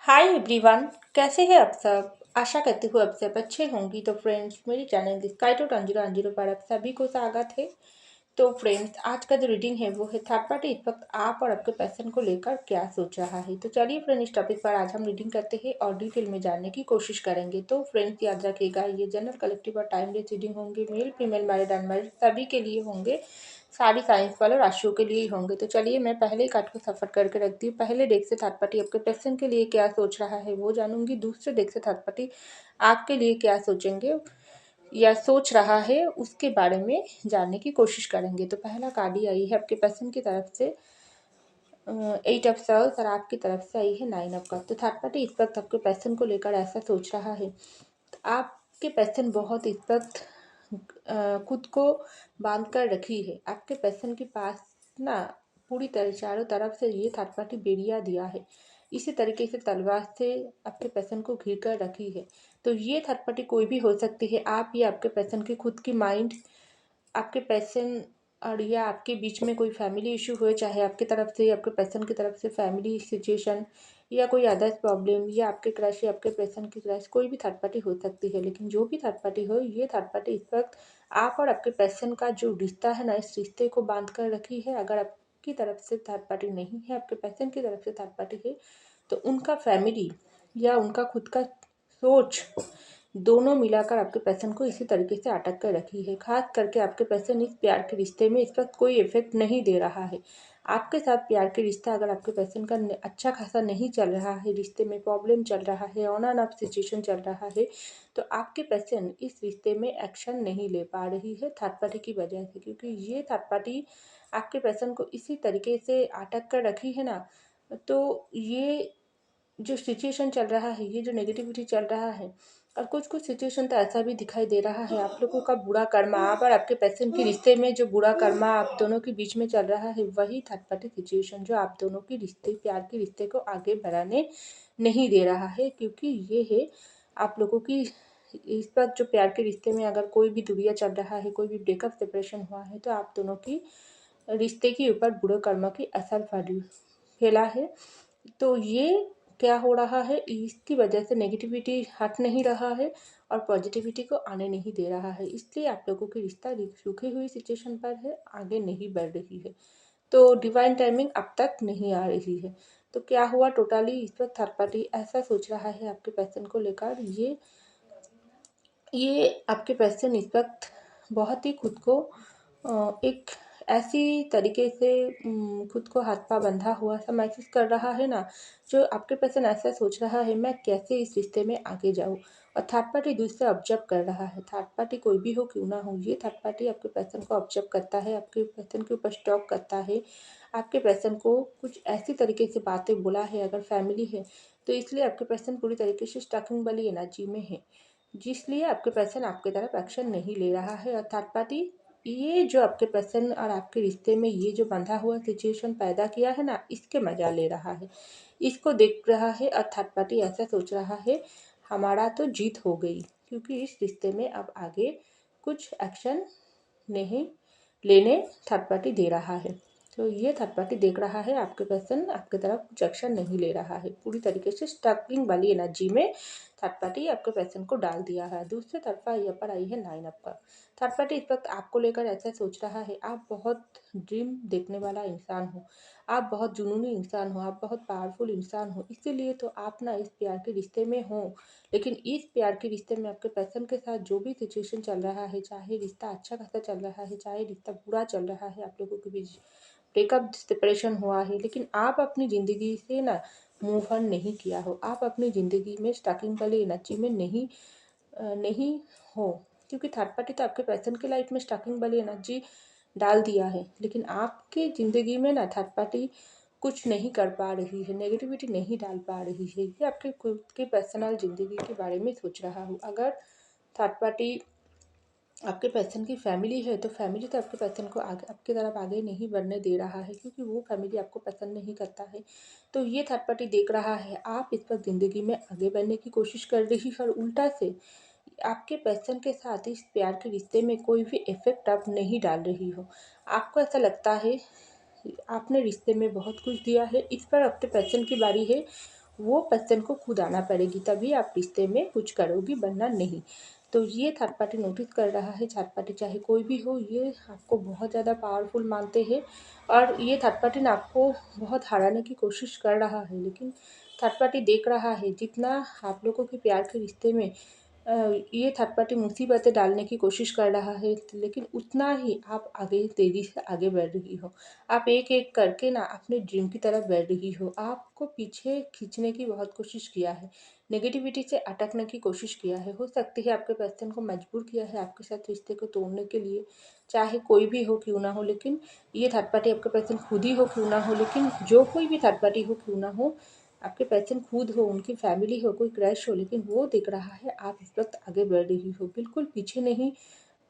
Hi everyone. कैसे हैं आप सब। आशा करती हूँ आप सब अच्छे होंगी। तो फ्रेंड्स, मेरी चैनल स्काई टू अंजिरो अंजिरो पर आप सभी को स्वागत है। तो फ्रेंड्स, आज का जो रीडिंग है वो है थर्ड पार्टी इस वक्त आप और आपके पर्सन को लेकर क्या सोच रहा है। तो चलिए फ्रेंड, इस टॉपिक पर आज हम रीडिंग करते हैं और डिटेल में जानने की कोशिश करेंगे। तो फ्रेंड्स, याद रखिएगा, ये जनरल कलेक्टिव और टाइमलेस रीडिंग होंगे। मेल फीमेल मैरिड अनमैरिड सभी के लिए होंगे। सारी साइंस वाले राशियों के लिए ही होंगे। तो चलिए मैं पहले कार्ड को सफर करके रखती हूँ। पहले डेक से थर्ड पार्टी आपके पर्सन के लिए क्या सोच रहा है वो जानूंगी। दूसरे डेक से थर्ड पार्टी आपके लिए क्या सोचेंगे या सोच रहा है उसके बारे में जानने की कोशिश करेंगे। तो पहला कार्ड ही आई है आपके पर्सन की तरफ से 8 ऑफ सॉर्ड्स और आपकी तरफ से आई है 9 ऑफ कप्स। तो थर्ड पार्टी इस वक्त आपके पर्सन को लेकर ऐसा सोच रहा है। आपके पर्सन बहुत इस वक्त खुद को बांध कर रखी है। आपके पर्सन के पास ना पूरी तरह चारों तरफ से ये थर्ड पार्टी बेड़िया दिया है। इसी तरीके से तलवार से आपके पर्सन को घिर कर रखी है। तो ये थर्ड पार्टी कोई भी हो सकती है। आप या आपके पर्सन की खुद की माइंड, आपके पर्सन और या आपके बीच में कोई फैमिली इशू हो, चाहे आपकी तरफ से या आपके पर्सन की तरफ से फैमिली सिचुएशन या कोई अदर्स प्रॉब्लम या आपके क्रश या आपके पर्सन की क्रश, कोई भी थर्ड पार्टी हो सकती है। लेकिन जो भी थर्ड पार्टी हो, ये थर्ड पार्टी इस वक्त आप और आपके पर्सन का जो रिश्ता है ना, इस रिश्ते को बांध कर रखी है। अगर आपकी तरफ से थर्ड पार्टी नहीं है, आपके पर्सन की तरफ से थर्ड पार्टी है, तो उनका फैमिली या उनका खुद का सोच दोनों मिलाकर आपके पर्सन को इसी तरीके से अटक कर रखी है। खास करके आपके पर्सन इस प्यार के रिश्ते में इस वक्त कोई इफेक्ट नहीं दे रहा है। आपके साथ प्यार के रिश्ता अगर आपके पर्सन का अच्छा खासा नहीं चल रहा है, रिश्ते में प्रॉब्लम चल रहा है, ऑन एंड ऑफ सिचुएशन चल रहा है, तो आपके पर्सन इस रिश्ते में एक्शन नहीं ले पा रही है थर्ड पार्टी की वजह से। क्योंकि ये थर्ड पार्टी आपके पर्सन को इसी तरीके से अटक कर रखी है ना, तो ये जो सिचुएशन चल रहा है, ये जो नेगेटिविटी चल रहा है, और कुछ कुछ सिचुएशन तो ऐसा भी दिखाई दे रहा है आप लोगों का बुरा कर्मा, आप और आपके पर्सन के रिश्ते में जो बुरा कर्मा आप दोनों के बीच में चल रहा है, वही थर्ड पार्टी सिचुएशन जो आप दोनों के रिश्ते, प्यार के रिश्ते को आगे बढ़ाने नहीं दे रहा है। क्योंकि ये है आप लोगों की इस वक्त जो प्यार के रिश्ते में अगर कोई भी दुविधा चल रहा है, कोई भी ब्रेकअप सेपरेशन हुआ है, तो आप दोनों की रिश्ते के ऊपर बुरे कर्मा की असर फैला है। तो ये क्या हो रहा है, इसकी वजह से नेगेटिविटी हट नहीं रहा है और पॉजिटिविटी को आने नहीं दे रहा है। इसलिए आप लोगों की रिश्ता रुकी हुई सिचुएशन पर है, आगे नहीं बढ़ रही है। तो डिवाइन टाइमिंग अब तक नहीं आ रही है। तो क्या हुआ, टोटली इस वक्त थर्ड पार्टी ऐसा सोच रहा है आपके पर्सन को लेकर। ये आपके पर्सन इस वक्त बहुत ही खुद को एक ऐसी तरीके से खुद को हाथ पा बंधा हुआ सा महसूस कर रहा है ना, जो आपके पर्सन ऐसा सोच रहा है मैं कैसे इस रिश्ते में आगे जाऊँ। और थर्ड पार्टी दूसरा ऑब्जर्व कर रहा है। थर्ड पार्टी कोई भी हो क्यों ना हो, ये थर्ड पार्टी आपके पर्सन को ऑब्जर्व करता है, आपके पर्सन के ऊपर स्टॉक करता है। आपके पर्सन को कुछ ऐसी तरीके से बातें बोला है, अगर फैमिली है तो इसलिए आपके पर्सन पूरी तरीके से स्टॉकिंग वाली एनर्जी में है, जिसलिए आपके पर्सन आपके तरफ एक्शन नहीं ले रहा है। और थर्ड पार्टी ये जो आपके पर्सन और आपके रिश्ते में ये जो बंधा हुआ सिचुएशन पैदा किया है ना, इसके मजा ले रहा है, इसको देख रहा है। और थर्ड पार्टी ऐसा सोच रहा है हमारा तो जीत हो गई, क्योंकि इस रिश्ते में अब आगे कुछ एक्शन नहीं लेने थर्ड पार्टी दे रहा है। तो ये थर्ड पार्टी देख रहा है आपके पर्सन आपके तरफ कुछ एक्शन नहीं ले रहा है, पूरी तरीके से स्टकिंग वाली एनर्जी में थर्ड पार्टी आपके पर्सन को डाल दिया है। दूसरे तरफा यहाँ पर आई है 9 ऑफ कप। थर्ड पार्टी इस वक्त आपको लेकर ऐसा सोच रहा है, आप बहुत ड्रीम देखने वाला इंसान हो, आप बहुत जुनूनी इंसान हो, आप बहुत पावरफुल इंसान हो, इसीलिए तो आप ना इस प्यार के रिश्ते में हो। लेकिन इस प्यार के रिश्ते में आपके पर्सन के साथ जो भी सिचुएशन चल रहा है, चाहे रिश्ता अच्छा खासा चल रहा है, चाहे रिश्ता बुरा चल रहा है, आप लोगों के बीच ब्रेकअप सेपरेशन हुआ है, लेकिन आप अपनी ज़िंदगी से ना मूव ऑन नहीं किया हो, आप अपनी ज़िंदगी में स्टकिंग वाली एनर्जी में नहीं हो। क्योंकि थर्ड पार्टी तो आपके पर्सन के लाइफ में स्टकिंग वाली एनर्जी डाल दिया है, लेकिन आपके ज़िंदगी में ना थर्ड पार्टी कुछ नहीं कर पा रही है, नेगेटिविटी नहीं डाल पा रही है। ये आपके खुद के पर्सनल ज़िंदगी के बारे में सोच रहा हूँ। अगर थर्ड पार्टी आपके पर्सन की फैमिली है, तो फैमिली तो आपके पर्सन को आगे आपकी तरफ आगे नहीं बढ़ने दे रहा है, क्योंकि वो फैमिली आपको पसंद नहीं करता है। तो ये थर्ड पार्टी देख रहा है आप इस वक्त ज़िंदगी में आगे बढ़ने की कोशिश कर रही है, और उल्टा से आपके पर्सन के साथ इस प्यार के रिश्ते में कोई भी इफेक्ट आप नहीं डाल रही हो। आपको ऐसा लगता है आपने रिश्ते में बहुत कुछ दिया है, इस पर अपने पर्सन की बारी है वो पर्सन को खुद आना पड़ेगी, तभी आप रिश्ते में कुछ करोगी, वरना नहीं। तो ये थर्ड पार्टी नोटिस कर रहा है। थर्ड पार्टी चाहे कोई भी हो, ये आपको बहुत ज़्यादा पावरफुल मानते हैं और ये थर्ड पार्टी ना आपको बहुत हराने की कोशिश कर रहा है। लेकिन थर्ड पार्टी देख रहा है जितना आप लोगों के प्यार के रिश्ते में ये थर्ड पार्टी मुसीबतें डालने की कोशिश कर रहा है, लेकिन उतना ही आप आगे तेज़ी से आगे बढ़ रही हो। आप एक-एक करके ना अपने ड्रीम की तरफ बढ़ रही हो। आपको पीछे खींचने की बहुत कोशिश किया है, नेगेटिविटी से अटकने की कोशिश किया है। हो सकती है आपके पर्सन को मजबूर किया है आपके साथ रिश्ते को तोड़ने के लिए, चाहे कोई भी हो क्यों ना हो। लेकिन ये थर्ड पार्टी आपका पर्सन खुद ही हो क्यों ना हो, लेकिन जो कोई भी थर्ड पार्टी हो क्यों ना हो, आपके पर्सन खुद हो, उनकी फैमिली हो, कोई क्रश हो, लेकिन वो दिख रहा है आप इस वक्त आगे बढ़ रही हो, बिल्कुल पीछे नहीं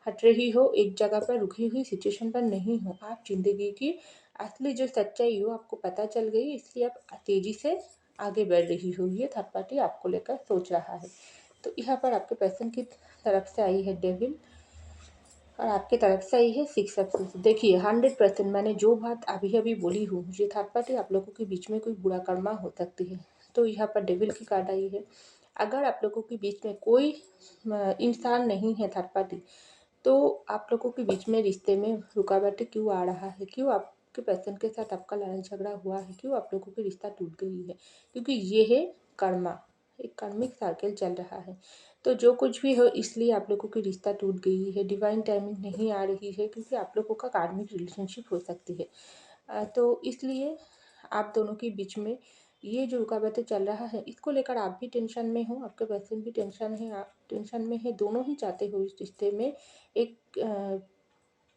हट रही हो, एक जगह पर रुकी हुई सिचुएशन पर नहीं हो। आप ज़िंदगी की असली जो सच्चाई हो आपको पता चल गई, इसलिए आप तेज़ी से आगे बढ़ रही हो। ये थर्ड पार्टी आपको लेकर सोच रहा है। तो यहाँ पर आपके पर्सन की तरफ से आई है डेविल और आपकी तरफ से आई है 6 ऑफ सोर्स। देखिए 100% मैंने जो बात अभी-अभी बोली हूँ, ये थर्ड पार्टी आप लोगों के बीच में कोई बुरा कर्मा हो सकती है। तो यहाँ पर डेविल की कार्ड आई है। अगर आप लोगों के बीच में कोई इंसान नहीं है थर्ड पार्टी, तो आप लोगों के बीच में रिश्ते में रुकावटें क्यों आ रहा है? क्यों आपके पर्सन के साथ आपका लड़ाई झगड़ा हुआ है? क्यों आप लोगों की रिश्ता टूट गई है? क्योंकि ये है कर्मा, एक कार्मिक सर्कल चल रहा है। तो जो कुछ भी हो, इसलिए आप लोगों की रिश्ता टूट गई है, डिवाइन टाइमिंग नहीं आ रही है, क्योंकि आप लोगों का कार्मिक रिलेशनशिप हो सकती है। तो इसलिए आप दोनों के बीच में ये जो रुकावटें चल रहा है, इसको लेकर आप भी टेंशन में हो, आपके पर्सन भी टेंशन है, आप टेंशन में है, दोनों ही चाहते हो इस रिश्ते में एक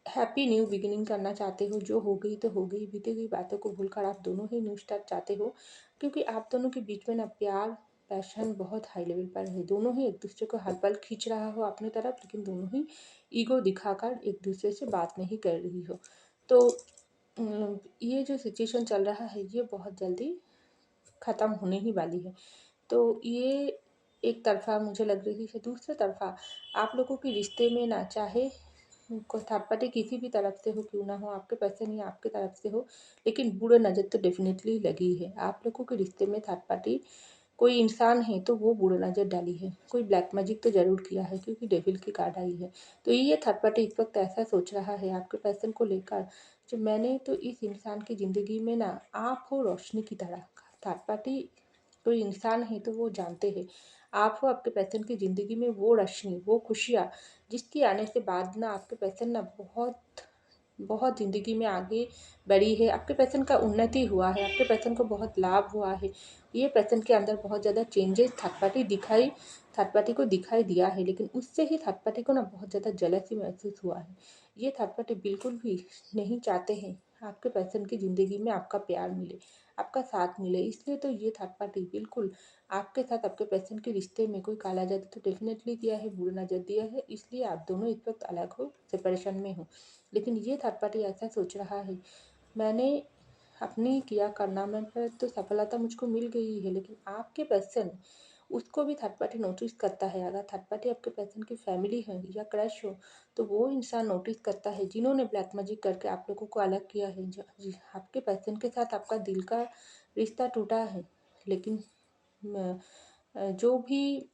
हैप्पी न्यू बिगिनिंग करना चाहते हो। जो हो गई तो हो गई, बीती हुई बातों को भूलकर आप दोनों ही न्यू स्टार्ट चाहते हो, क्योंकि आप दोनों के बीच में ना प्यार पैशन बहुत हाई लेवल पर है। दोनों ही एक दूसरे को हर पल खींच रहा हो अपनी तरफ, लेकिन दोनों ही ईगो दिखाकर एक दूसरे से बात नहीं कर रही हो। तो ये जो सिचुएशन चल रहा है, ये बहुत जल्दी ख़त्म होने ही वाली है। तो ये एक तरफ़ा मुझे लग रही है। दूसरी तरफ़ा आप लोगों के रिश्ते में ना, चाहे कोई थर्ड पार्टी किसी भी तरफ से हो क्यों ना हो, आपके पर्सन या आपके तरफ से हो, लेकिन बुरी नज़र तो डेफ़िनेटली लगी है। आप लोगों के रिश्ते में थर्ड पार्टी कोई इंसान है तो वो बुरी नज़र डाली है, कोई ब्लैक मैजिक तो ज़रूर किया है, क्योंकि डेविल की कार्ड आई है। तो ये थर्ड पार्टी इस वक्त ऐसा सोच रहा है आपके पर्सन को लेकर, जो मैंने तो इस इंसान की ज़िंदगी में ना, आप हो रोशनी की तरह। थर्ड पार्टी कोई इंसान है तो वो जानते हैं आप हो आपके पर्सन की ज़िंदगी में वो रोशनी, वो खुशियाँ, जिसके आने से बाद ना आपके पर्सन ना बहुत बहुत ज़िंदगी में आगे बढ़ी है। आपके पर्सन का उन्नति हुआ है, आपके पर्सन को बहुत लाभ हुआ है। ये पर्सन के अंदर बहुत ज़्यादा चेंजेस थर्ड पार्टी को दिखाई दिया है, लेकिन उससे ही थर्ड पार्टी को ना बहुत ज़्यादा जेलसी महसूस हुआ है। ये थर्ड पार्टी बिल्कुल भी नहीं चाहते हैं आपके पर्सन की ज़िंदगी में आपका प्यार मिले, आपका साथ मिले। इसलिए तो ये थर्ड पार्टी बिल्कुल आपके साथ आपके पर्सन के रिश्ते में कोई काला जादू तो डेफ़िनेटली किया है, बुरा नज़र दिया है, इसलिए आप दोनों इस वक्त अलग हो, सेपरेशन में हो। लेकिन ये थर्ड पार्टी ऐसा सोच रहा है, मैंने अपनी किया कारनामे पर तो सफलता मुझको मिल गई है, लेकिन आपके पर्सन उसको भी थर्ड पार्टी नोटिस करता है। अगर थर्ड पार्टी आपके पर्सन की फैमिली है या क्रश हो, तो वो इंसान नोटिस करता है जिन्होंने ब्लैक मैजिक करके आप लोगों को अलग किया है। आपके पर्सन के साथ आपका दिल का रिश्ता टूटा है, लेकिन जो भी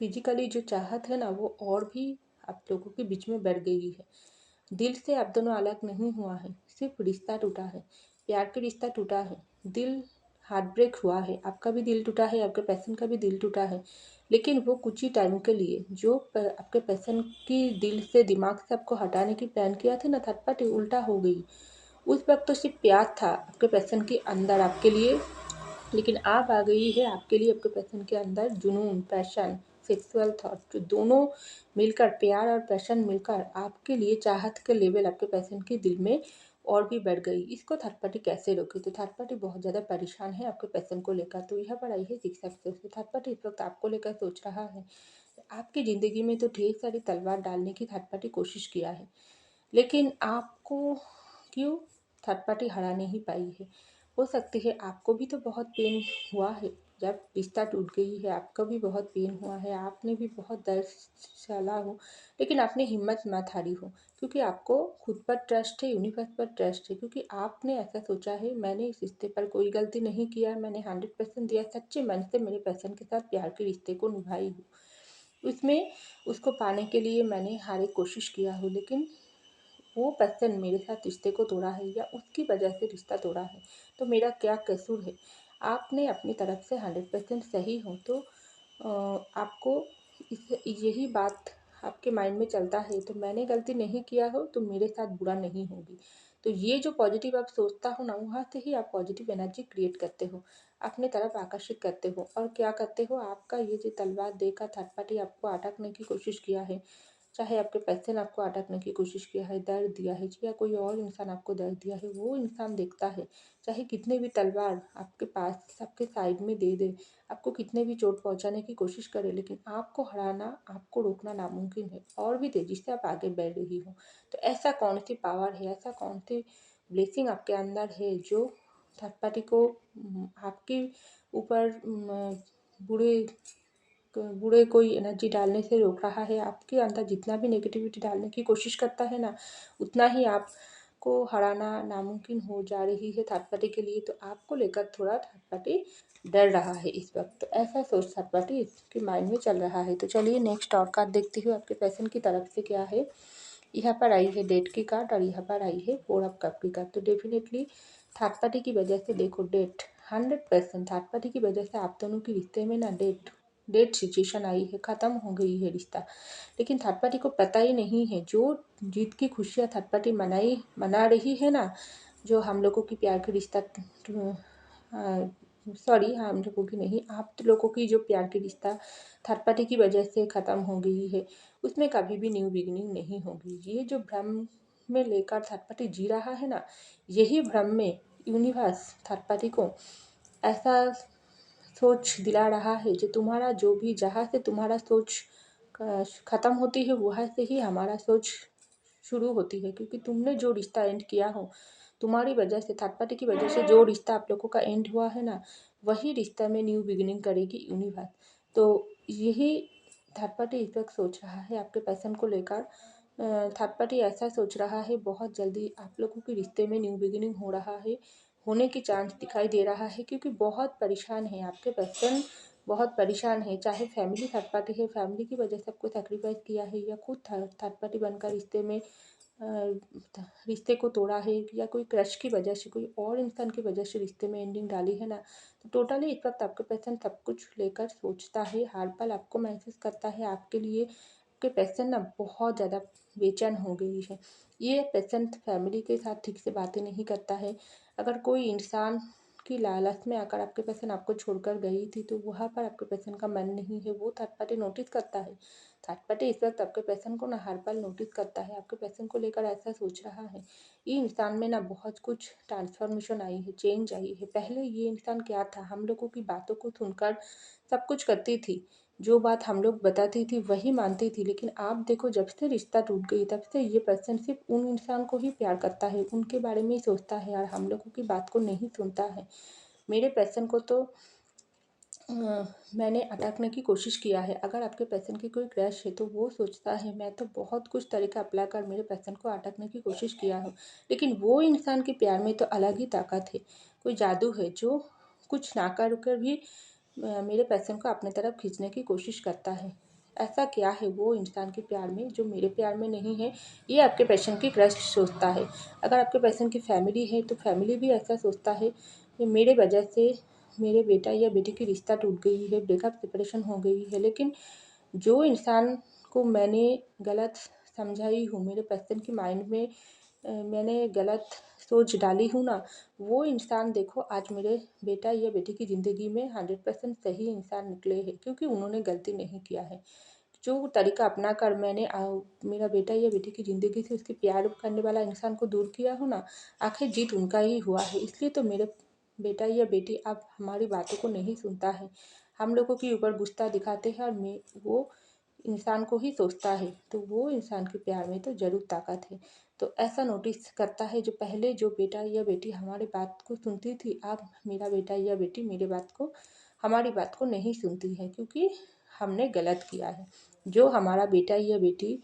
फिजिकली जो चाहत है ना, वो और भी आप लोगों के बीच में बढ़ गई है। दिल से आप दोनों अलग नहीं हुआ है, सिर्फ रिश्ता टूटा है, प्यार का रिश्ता टूटा है, दिल हार्ट ब्रेक हुआ है। आपका भी दिल टूटा है, आपके पर्सन का भी दिल टूटा है, लेकिन वो कुछ ही टाइम के लिए जो आपके पर्सन की दिल से दिमाग से आपको हटाने की प्लान किया था ना, थर्ड पार्टी उल्टा हो गई। उस वक्त तो सिर्फ प्यार था आपके पर्सन के अंदर आपके लिए, लेकिन आप आ गई है आपके लिए आपके पर्सन के अंदर जुनून, पैशन, सेक्सुअल थॉट, जो दोनों मिलकर, प्यार और पैशन मिलकर आपके लिए चाहत के लेवल आपके पर्सन के दिल में और भी बढ़ गई। इसको थर्ड पार्टी कैसे रोके? तो थर्ड पार्टी बहुत ज़्यादा परेशान है आपके पर्सन को लेकर। तो यहाँ पर आई है 6 ऑफ सोर्स। थर्ड पार्टी इस वक्त आपको लेकर सोच रहा है, आपकी ज़िंदगी में तो ढेर सारी तलवार डालने की थर्ड पार्टी कोशिश किया है, लेकिन आपको क्यों थर्ड पार्टी हरा नहीं पाई है। हो सकती है आपको भी तो बहुत पेन हुआ है जब रिश्ता टूट गई है, आपका भी बहुत पेन हुआ है, आपने भी बहुत दर्द सहा हो, लेकिन आपने हिम्मत मत हारी हो, क्योंकि आपको खुद पर ट्रस्ट है, यूनिवर्स पर ट्रस्ट है, क्योंकि आपने ऐसा सोचा है मैंने इस रिश्ते पर कोई गलती नहीं किया, मैंने 100% दिया, सच्चे मन से मेरे पर्सन के साथ प्यार के रिश्ते को निभाई हूँ। उसमें उसको पाने के लिए मैंने हर एक कोशिश किया हो, लेकिन वो पर्सन मेरे साथ रिश्ते को तोड़ा है या उसकी वजह से रिश्ता तोड़ा है, तो मेरा क्या कसूर है? आपने अपनी तरफ से 100% सही हो, तो आपको इस यही बात आपके माइंड में चलता है, तो मैंने गलती नहीं किया हो तो मेरे साथ बुरा नहीं होगी। तो ये जो पॉजिटिव आप सोचता हो ना, वहाँ से ही आप पॉजिटिव एनर्जी क्रिएट करते हो, अपने तरफ आकर्षित करते हो। और क्या करते हो, आपका ये जो तलवार देकर थर्ड पार्टी आपको अटकने की कोशिश किया है, चाहे आपके पैसे ने आपको अटकने की कोशिश किया है, दर्द दिया है, या कोई और इंसान आपको दर्द दिया है, वो इंसान देखता है, चाहे कितने भी तलवार आपके पास आपके साइड में दे दे, आपको कितने भी चोट पहुंचाने की कोशिश करे, लेकिन आपको हराना, आपको रोकना नामुमकिन है, और भी तेजी से आप आगे बढ़ रही हो। तो ऐसा कौन सी पावर है, ऐसा कौन सी ब्लेसिंग आपके अंदर है जो थर्ड पार्टी को आपके ऊपर बुरे बुरे कोई एनर्जी डालने से रोक रहा है? आपके अंदर जितना भी नेगेटिविटी डालने की कोशिश करता है ना, उतना ही आपको हराना नामुमकिन हो जा रही है थर्ड पार्टी के लिए। तो आपको लेकर थोड़ा थर्ड पार्टी डर रहा है इस वक्त, तो ऐसा सोच थर्ड पार्टी इसके माइंड में चल रहा है। तो चलिए नेक्स्ट और कार्ड देखती हूँ आपके पर्सन की तरफ से क्या है। यहाँ पर आई है डेट की कार्ड और यहाँ पर आई है 4 ऑफ कप की कार्ड। तो डेफिनेटली थर्ड पार्टी की वजह से देखो डेट 100% थर्ड पार्टी की वजह से आप दोनों के रिश्ते में ना डेट डेट सिचुएशन आई है, ख़त्म हो गई है रिश्ता। लेकिन थर्ड पार्टी को पता ही नहीं है, जो जीत की खुशियाँ थर्ड पार्टी मना रही है ना, जो हम लोगों की प्यार का रिश्ता सॉरी हम लोगों की नहीं, आप लोगों की जो प्यार की रिश्ता थर्ड पार्टी की वजह से ख़त्म हो गई है, उसमें कभी भी न्यू बिगिनिंग नहीं होगी। ये जो भ्रम में लेकर थर्ड पार्टी जी रहा है ना, यही भ्रम में यूनिवर्स थर्ड पार्टी को ऐसा सोच दिला रहा है, जो तुम्हारा जो भी जहाँ से तुम्हारा सोच ख़त्म होती है, वहाँ से ही हमारा सोच शुरू होती है। क्योंकि तुमने जो रिश्ता एंड किया हो, तुम्हारी वजह से थर्ड पार्टी की वजह से जो रिश्ता आप लोगों का एंड हुआ है ना, वही रिश्ता में न्यू बिगिनिंग करेगी यूनिवर्स। तो यही थर्ड पार्टी इस वक्त सोच रहा है आपके पर्सन को लेकर। थर्ड पार्टी ऐसा सोच रहा है, बहुत जल्दी आप लोगों के रिश्ते में न्यू बिगिनिंग हो रहा है, होने की चांस दिखाई दे रहा है, क्योंकि बहुत परेशान है आपके पर्सन, बहुत परेशान है। चाहे फैमिली थर्ड पार्टी है, फैमिली की वजह से आपको सेक्रीफाइस किया है, या खुद थर्ड पार्टी बनकर रिश्ते में रिश्ते को तोड़ा है, या कोई क्रश की वजह से, कोई और इंसान की वजह से रिश्ते में एंडिंग डाली है ना। तो टोटली इस वक्त आपके पर्सन सब कुछ लेकर सोचता है, हर पल आपको महसूस करता है, आपके लिए आपके पर्सन ना बहुत ज़्यादा बेचैन हो गई है। ये पर्सन फैमिली के साथ ठीक से बातें नहीं करता है। अगर कोई इंसान की लालच में आकर आपके पर्सन आपको छोड़कर गई थी, तो वहाँ पर आपके पर्सन का मन नहीं है, वो थर्ड पार्टी नोटिस करता है। थर्ड पार्टी इस वक्त आपके पर्सन को ना हर पल नोटिस करता है, आपके पर्सन को लेकर ऐसा सोच रहा है। ये इंसान में ना बहुत कुछ ट्रांसफॉर्मेशन आई है, चेंज आई है। पहले ये इंसान क्या था, हम लोगों की बातों को सुनकर सब कुछ करती थी, जो बात हम लोग बताती थी वही मानती थी। लेकिन आप देखो, जब से रिश्ता टूट गई, तब से ये पर्सन सिर्फ उन इंसान को ही प्यार करता है, उनके बारे में ही सोचता है, और हम लोगों की बात को नहीं सुनता है। मेरे पर्सन को तो मैंने अटकने की कोशिश किया है। अगर आपके पर्सन की कोई क्रश है, तो वो सोचता है मैं तो बहुत कुछ तरीका अप्लाई कर मेरे पर्सन को अटकने की कोशिश किया हूँ, लेकिन वो इंसान के प्यार में तो अलग ही ताकत है, कोई जादू है, जो कुछ ना कर कर भी मेरे पर्सन को अपने तरफ खींचने की कोशिश करता है। ऐसा क्या है वो इंसान के प्यार में जो मेरे प्यार में नहीं है, ये आपके पर्सन की क्रश सोचता है। अगर आपके पर्सन की फैमिली है, तो फैमिली भी ऐसा सोचता है कि मेरे वजह से मेरे बेटा या बेटी की रिश्ता टूट गई है, ब्रेकअप सेपरेशन हो गई है। लेकिन जो इंसान को मैंने गलत समझाई हूँ, मेरे पर्सन की माइंड में मैंने गलत सोच डाली हूँ ना, वो इंसान देखो आज मेरे बेटा या बेटी की ज़िंदगी में 100% सही इंसान निकले हैं, क्योंकि उन्होंने गलती नहीं किया है। जो तरीका अपना कर मैंने मेरा बेटा या बेटी की ज़िंदगी से उसके प्यार करने वाला इंसान को दूर किया हो ना, आखिर जीत उनका ही हुआ है। इसलिए तो मेरे बेटा या बेटी अब हमारी बातों को नहीं सुनता है, हम लोगों के ऊपर गुस्सा दिखाते हैं, और मैं वो इंसान को ही सोचता है। तो वो इंसान के प्यार में तो ज़रूर ताकत है। तो ऐसा नोटिस करता है, जो पहले जो बेटा या बेटी हमारी बात को सुनती थी, अब मेरा बेटा या बेटी मेरे बात को हमारी बात को नहीं सुनती है, क्योंकि हमने गलत किया है। जो हमारा बेटा या बेटी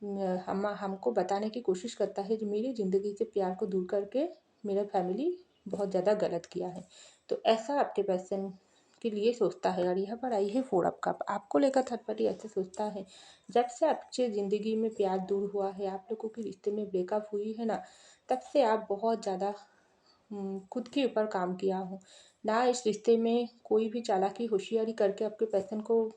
हमको बताने की कोशिश करता है जो मेरी ज़िंदगी से प्यार को दूर करके मेरा फैमिली बहुत ज़्यादा गलत किया है, तो ऐसा आपके पर्सन के लिए सोचता है। और यहाँ पर आई है 4 ऑफ कप, आपको लेकर थर्ड पार्टी ऐसे सोचता है। जब से आपके ज़िंदगी में प्यार दूर हुआ है, आप लोगों की रिश्ते में ब्रेकअप हुई है ना, तब से आप बहुत ज़्यादा खुद के ऊपर काम किया हो। ना इस रिश्ते में कोई भी चालाकी होशियारी करके आपके पर्सन को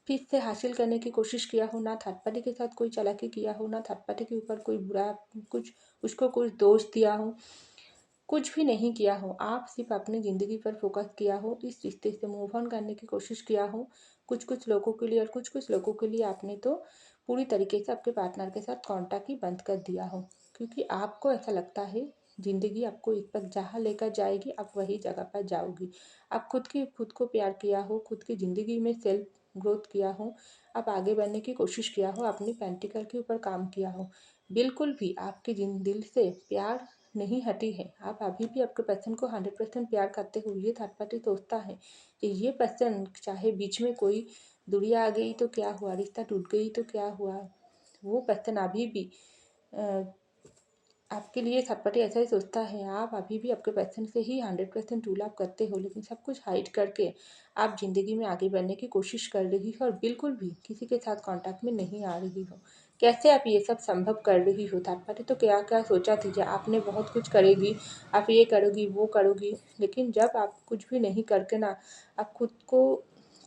फिर से हासिल करने की कोशिश किया हो, ना थर्ड पार्टी के साथ कोई चालाकी किया हो, ना थर्ड पार्टी के ऊपर कोई बुरा कुछ उसको कुछ दोष दिया हो, कुछ भी नहीं किया हो। आप सिर्फ अपनी ज़िंदगी पर फोकस किया हो, इस रिश्ते से मूव ऑन करने की कोशिश किया हो। कुछ कुछ लोगों के लिए और कुछ कुछ लोगों के लिए आपने तो पूरी तरीके से आपके पार्टनर के साथ कांटेक्ट ही बंद कर दिया हो, क्योंकि आपको ऐसा लगता है ज़िंदगी आपको इस पर जहाँ लेकर जाएगी आप वही जगह पर जाओगी। आप खुद को प्यार किया हो, खुद की ज़िंदगी में सेल्फ ग्रोथ किया हो, आप आगे बढ़ने की कोशिश किया हो, अपनी प्रैक्टिकल के ऊपर काम किया हो। बिल्कुल भी आपके दिल से प्यार नहीं हटी है। आप अभी भी आपके पर्सन को 100% प्यार करते हो। ये थर्ड पार्टी सोचता है कि ये पर्सन चाहे बीच में कोई दूरियां आ गई तो क्या हुआ, रिश्ता टूट गई तो क्या हुआ, वो पर्सन अभी भी अ, आपके लिए थर्ड पार्टी ऐसा ही सोचता है। आप अभी भी आपके पर्सन से ही 100% ट्रू लव करते हो, लेकिन सब कुछ हाइड करके आप ज़िंदगी में आगे बढ़ने की कोशिश कर रही हो और बिल्कुल भी किसी के साथ कांटेक्ट में नहीं आ रही हो। कैसे आप ये सब संभव कर रही हो? थर्ड पार्टी तो क्या क्या सोचा थी कि आपने बहुत कुछ करेगी, आप ये करोगी वो करोगी, लेकिन जब आप कुछ भी नहीं करके ना आप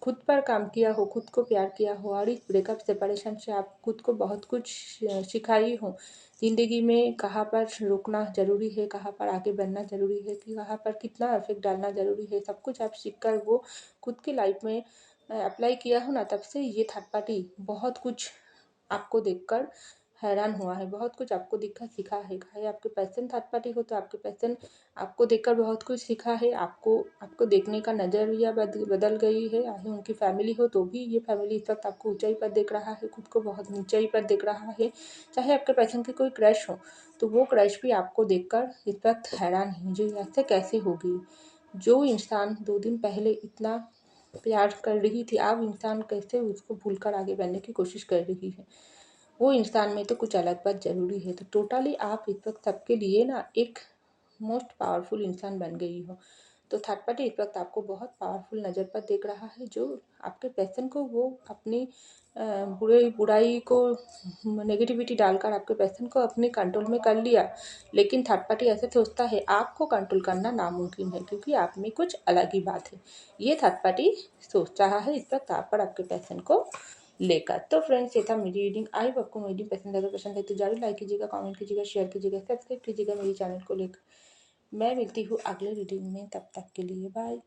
खुद पर काम किया हो, खुद को प्यार किया हो और इस ब्रेकअप सेपरेशन से आप खुद को बहुत कुछ सिखाई हो। ज़िंदगी में कहाँ पर रुकना ज़रूरी है, कहाँ पर आगे बढ़ना ज़रूरी है, कि कहाँ पर कितना एफर्ट डालना ज़रूरी है, सब कुछ आप सीख कर वो खुद की लाइफ में अप्लाई किया हो ना, तब से ये थर्ड पार्टी बहुत कुछ आपको देखकर हैरान हुआ है, बहुत कुछ आपको देखकर सीखा है। चाहे आपके पैसन थर्ड पार्टी हो तो आपके पैसन आपको देखकर बहुत कुछ सीखा है, आपको आपको देखने का नज़रिया बदल गई है। चाहे उनकी फैमिली हो तो भी ये फैमिली इस वक्त आपको ऊंचाई पर देख रहा है, खुद को बहुत नीचाई पर देख रहा है। चाहे आपके पैसन की कोई क्रश हो तो वो क्रश भी आपको देखकर इस वक्त हैरान है, जो ऐसे कैसे होगी। जो इंसान 2 दिन पहले इतना प्यार कर रही थी, अब इंसान कैसे उसको भूलकर आगे बढ़ने की कोशिश कर रही है। वो इंसान में तो कुछ अलग बात ज़रूरी है। तो टोटली आप इस वक्त सबके लिए ना एक मोस्ट पावरफुल इंसान बन गई हो। तो थर्ड पार्टी इस वक्त आपको बहुत पावरफुल नज़र पर देख रहा है, जो आपके पैसन को वो अपनी बुराई को नेगेटिविटी डालकर आपके पैसन को अपने कंट्रोल में कर लिया। लेकिन थर्ड पार्टी ऐसे सोचता है आपको कंट्रोल करना नामुमकिन है, क्योंकि आप में कुछ अलग ही बात है। ये थर्ड पार्टी सोच रहा है इस वक्त आप पर आपके पैसन को लेकर। तो फ्रेंड्स, ये था मेरी रीडिंग। आई होप आपको मेरी रीडिंग पसंद अगर पसंद है तो जरूर लाइक कीजिएगा, कमेंट कीजिएगा, शेयर कीजिएगा, सब्सक्राइब कीजिएगा मेरी चैनल को लेकर। मैं मिलती हूँ अगले रीडिंग में, तब तक के लिए बाय।